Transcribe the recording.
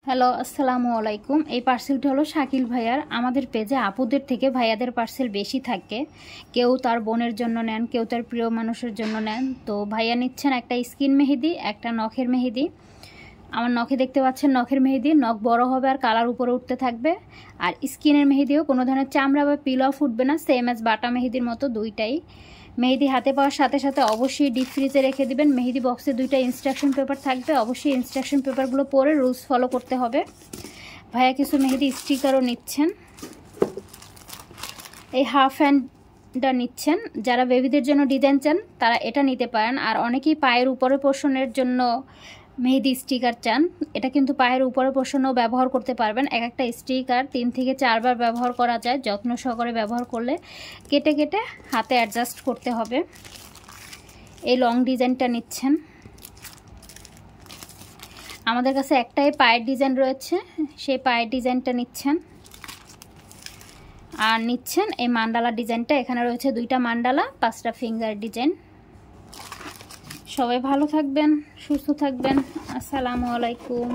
Hello, আসসালামু আলাইকুম। এই পার্সেলটা হলো শাকিল ভাইয়ার। আমাদের পেজে আপুদের থেকে ভাইয়াদের পার্সেল বেশি থাকে। কেউ তার বোনের জন্য নেন, কেউ তার প্রিয় মানুষের জন্য নেন। তো ভাইয়া নিচ্ছেন একটা স্কিন মেহেদি, একটা নখের মেহেদি। আমার নখে দেখতে পাচ্ছেন নখের মেহেদি, নখ বড় হবে আর কালার উপরে উঠতে থাকবে। আর স্কিনের মেহেদিও কোনো ধরনের চামড়া বা পিল অফ উঠবে না, সেম অ্যাজ বাটা মেহেদির মতো দুইটাই। মেহেদি হাতে পাওয়ার সাথে সাথে অবশ্যই ডিপ ফ্রিজে রেখে দিবেন। মেহেদি বক্সে দুইটা ইনস্ট্রাকশন পেপার থাকবে, অবশ্যই ইনস্ট্রাকশন পেপারগুলো পড়ে রুলস ফলো করতে হবে। ভাইয়া কিছু মেহেদি স্টিকারও নিচ্ছেন। এই হাফ হ্যান্ডটা নিচ্ছেন। যারা বেবিদের জন্য ডিজাইন চান তারা এটা নিতে পারেন। আর অনেকেই পায়ের উপরে পোর্শনের জন্য মেহেদি স্টিকার চান। এটা কিন্তু পায়ের উপরে পোর্শনেও ব্যবহার করতে পারবেন। এক একটা স্টিকার 3 থেকে 4 বার ব্যবহার করা যায়। যত্ন সহকারে ব্যবহার করলে কেটে কেটে হাতে অ্যাডজাস্ট করতে হবে। এই লং ডিজাইনটা নিচ্ছেন। আমাদের কাছে একটাই পায়ের ডিজাইন রয়েছে, সেই পায়ের ডিজাইনটা নিচ্ছেন। আর নিচ্ছেন এই মান্ডালা ডিজাইনটা। এখানে রয়েছে 2টা মান্ডালা, 5টা ফিঙ্গার ডিজাইন। সবাই ভালো থাকবেন, সুস্থ থাকবেন। আসসালামু আলাইকুম।